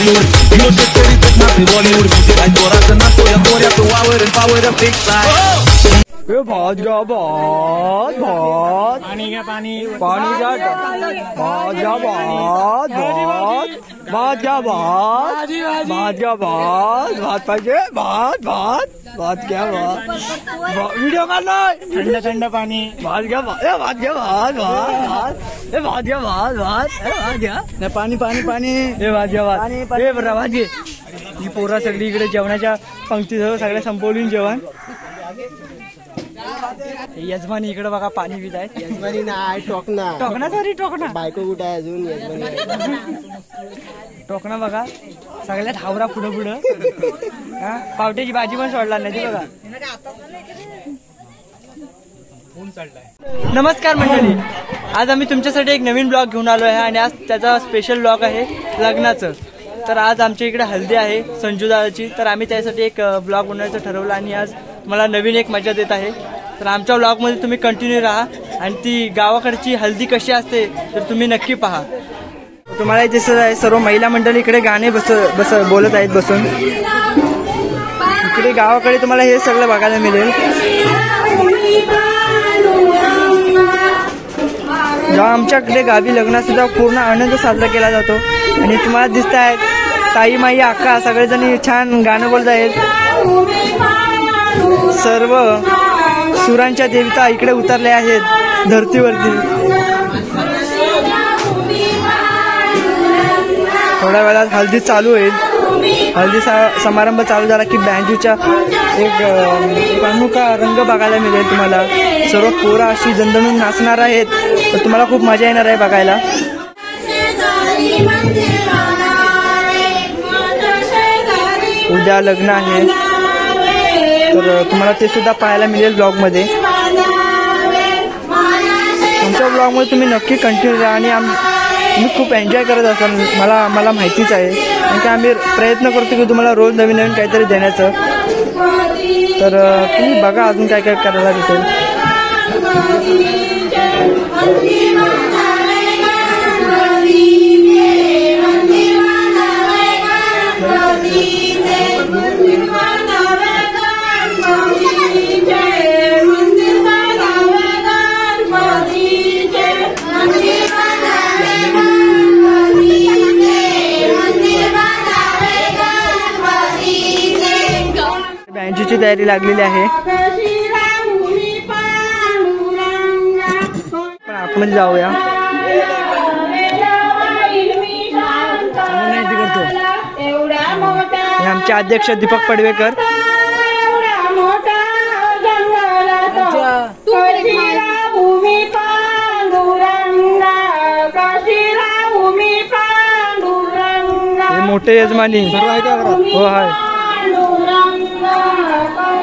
Hollywood. Yo शेतकरी तर नाते बॉलिवूड. काय जोराचं नाचतो या तोऱ्याचं वावर पावर फिक्स आहे. भात घ्या भात भात पाणी घ्या पाणी पाणी घ्या भात घ्या भात भात भात घ्या भात भात घ्या भात भात पाहिजे भात भात भात घ्या भात व्हिडिओ काढलाय थंड थंड पाणी भात घ्या भात भात घ्या भात भात भात भात घ्या भात भात भात घ्या पाणी पाणी पाणी हे भात घ्या भात हे बरं भात घे. ही पोरा सगळी इकडे जेवणाच्या पंक्तीसह सगळ्या संपवली जेवण. यजमानी इकडे बघा पाणी पित आहेत. यजमानी नाही टोकना टोकना सॉरी टोकना बायको कुठे आहे अजून यजमानी टोकना बघा सगळ्यात हावरा पुढं पुढं पावट्याची भाजी पण सोडला नाही ती बघा. नमस्कार मंडळी, आज आम्ही तुमच्यासाठी एक नवीन ब्लॉग घेऊन आलो आहे आणि आज त्याचा स्पेशल ब्लॉग आहे लग्नाचं. तर आज आमच्या इकडे हल्दी आहे संजू दादाची, तर आम्ही त्यासाठी एक ब्लॉग बनवायचं ठरवलं आणि आज मला नवीन एक मजा देत आहे. तर आमच्या ब्लॉगमध्ये तुम्ही कंटिन्यू राहा आणि ती गावाकडची हल्दी कशी असते तर तुम्ही नक्की पहा. तुम्हाला दिसत आहे सर्व महिला मंडळी इकडे गाणे बोलत आहेत बसून. इकडे गावाकडे तुम्हाला हे सगळं बघायला मिळेल. जेव्हा आमच्याकडे गावी लग्न सुद्धा पूर्ण आनंद साजरा केला जातो आणि तुम्हाला दिसत आहेत ताई माई अक्का सगळेजण छान गाणं बोलत आहेत. सर्व सुरांच्या देवता इकडे उतरल्या आहेत धरतीवरती. थोड्या वेळात हल्दी चालू होईल. हल्दी समारंभ चालू झाला की बँजूच्या एक अनोखा रंग बघायला मिळेल तुम्हाला. सर्व पोरा अशी जणजणून नाचणार आहेत तर तुम्हाला खूप मजा येणार आहे बघायला. उद्या लग्न आहे तर तुम्हाला ते सुद्धा पाहायला मिळेल ब्लॉगमध्ये. तुमच्या ब्लॉगमध्ये तुम्ही नक्की कंटिन्यू राहा आणि मी खूप एन्जॉय करत असाल मला माहितीच आहे. आणि की आम्ही प्रयत्न करतो की तुम्हाला रोज नवीन नवीन काहीतरी देण्याचं. तर तुम्ही बघा अजून काय काय करायला भेटेल. बँजूची तयारी लागलेली आहे. पण आपण जाऊया. हे आमचे अध्यक्ष दीपक पडवेकर. हे मोठे यजमानी हो आहे.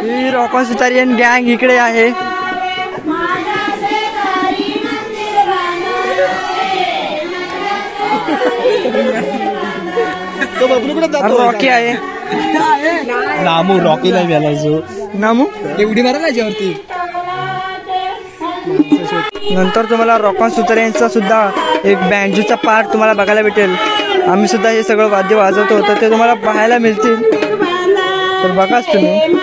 ही रॉकॉन सुतारियन गँग इकडे आहे. रॉकी आहे. नामू रॉकी नाही घालायचो. नामू एवढी मारा याच्यावरती. नंतर तुम्हाला रॉकॉन सुतारियनचा सुद्धा एक बँजूचा पार्ट तुम्हाला बघायला भेटेल. आम्ही सुद्धा हे सगळं वाद्य वाजवतो तर ते तुम्हाला पाहायला मिळतील. तर बघाच तुम्ही.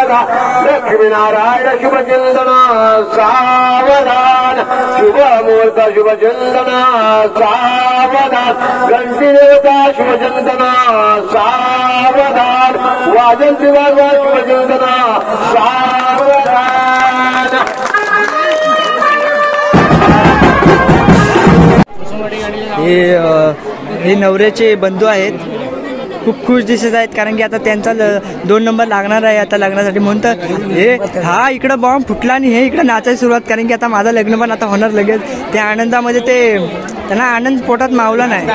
बघा लक्ष्मीनारायण शुभचिंतन सावधान शुभ मुहूर्त शुभचिंतन सावधान घंटी देवता शुभचिंतन सावधान वाजंती वाजवा शुभचिंतन सावधान. हे नवऱ्याचे बंधू आहेत. खूप खुश दिसत आहेत कारण की आता त्यांचा 2 नंबर लागणार आहे आता लग्नासाठी. म्हणतात हे हा इकडं बॉम्ब फुटला आणि हे इकडं नाचायला सुरुवात कारण की आता माझं लग्न पण आता होणार लगेच. त्या आनंदामध्ये त्यांना आनंद पोटात मावला नाही.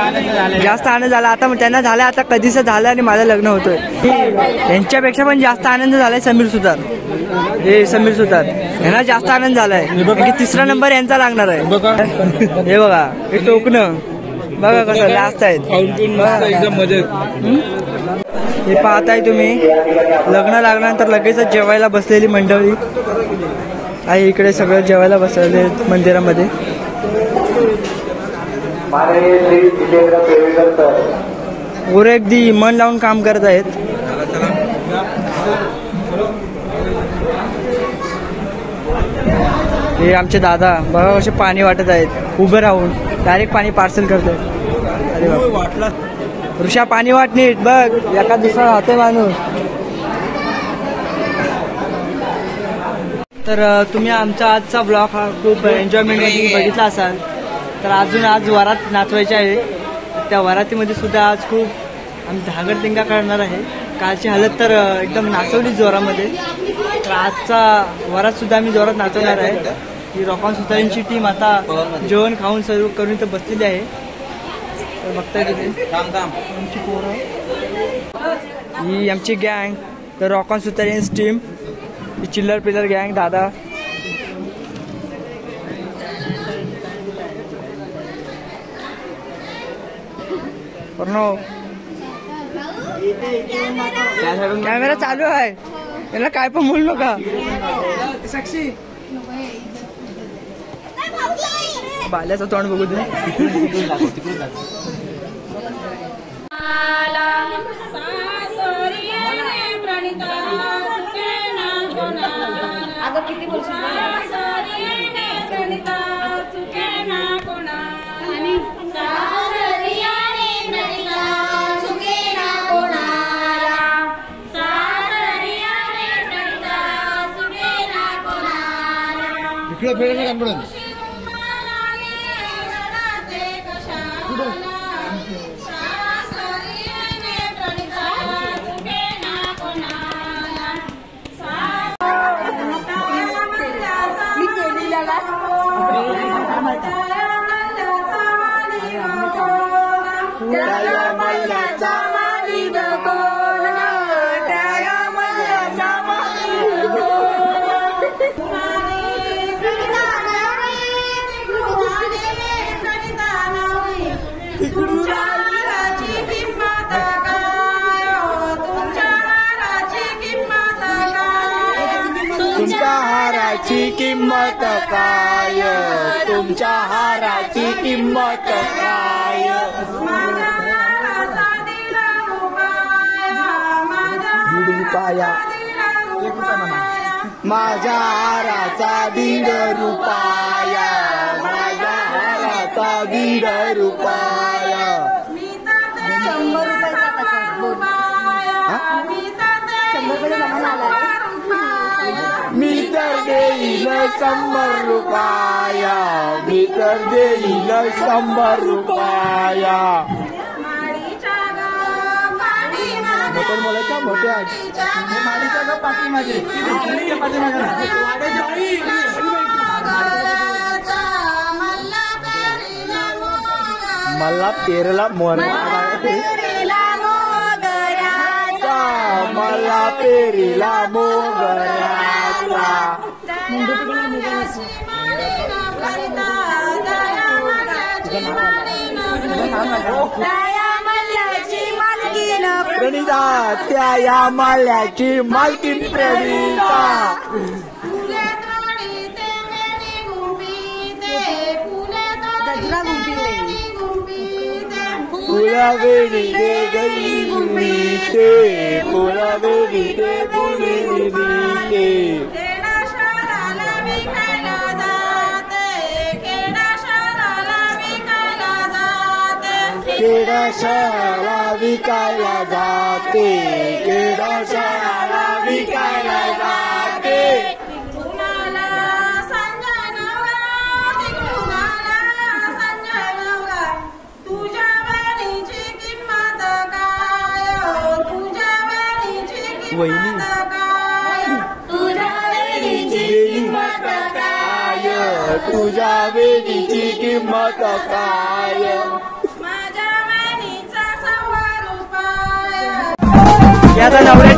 जास्त आनंद झाला आता त्यांना झाला आता कधीच झालं आणि माझं लग्न होतोय. यांच्यापेक्षा पण जास्त आनंद झालाय समीर सुतार. हे समीर सुतार यांना जास्त आनंद झालाय की 3रा नंबर यांचा लागणार आहे. हे बघा हे टोकणं बघा कसं लास्ट आहेत एकदम मजेत. हे पाहताय तुम्ही लग्न लागल्यानंतर लगेचच जेवायला बसलेली मंडळी आहे. इकडे सगळं जेवायला बसलेले मंदिरामध्ये. गोरे अगदी मन लावून काम करत आहेत. हे आमचे दादा बघा कसे पाणी वाटत आहेत उभं राहून. डायरेक्ट पाणी पार्सल करतात. अरे वाटला ऋषा पाणी वाट नीट बघ एका दुसरा राहतोय माणूस. तर तुम्ही आमचा आजचा ब्लॉग हा खूप एन्जॉयमेंटमध्ये बघितला असाल. तर आज वरात नाचवायची आहे. त्या वरातीमध्ये सुद्धा आज खूप आम्ही धागडधिंगा करणार आहे. कालची हालत तर एकदम नाचवली जोरामध्ये. तर आजचा वरात सुद्धा आम्ही जोरात नाचवणार आहे. ही रॉक ऑन सुतारींची टीम आता जेवण खाऊन सर्व करून इथं बसलेली आहे. तर बघताय तिथे आमची पोरं ही आमची गँग. तर रॉक ऑन सुतारींस टीम ही चिल्लर पिल्लर गँग दादा. कॅमेरा चालू आहे याला काय पण बोलू नका. साक्षी बाल्याचं तोंड बघू दे. इकडे फेर ना तुमच्या हाराची किंमत काय, तुमच्या हाराची किंमत काय, ₹1.5 माझ्या हाराचा ₹1.5 माझ्या हाराचा ₹1.5 मी तर देईल ₹100 मी तर देईल ₹100 मोठ्या मुलाच्या मोठ्या माडीच्या पाठी माझे मला पेरला मला पेरीला मोगऱ्याचा प्रणिता त्या या माल्याची मालकीन प्रणिता फुला वेणी दे गई मी ते फुला वेणी दे जाते खेडा शहराला विकायला जाते खेडा शहराला विकायला जाते खेडा शहराला विकायला जाते खेडा शहराला विकायला जाते कुणाला संजय नवरा कुणाला संजय नवरा तुझ्या बहिणीची किंमत काय तुझ्या बहिणीची किंमत काय तुझ्या बहिणीची किंमत काय तुझ्या बेटीची किंमत काय माझ्या बहिणीचा 100 रुपये याचा नवरा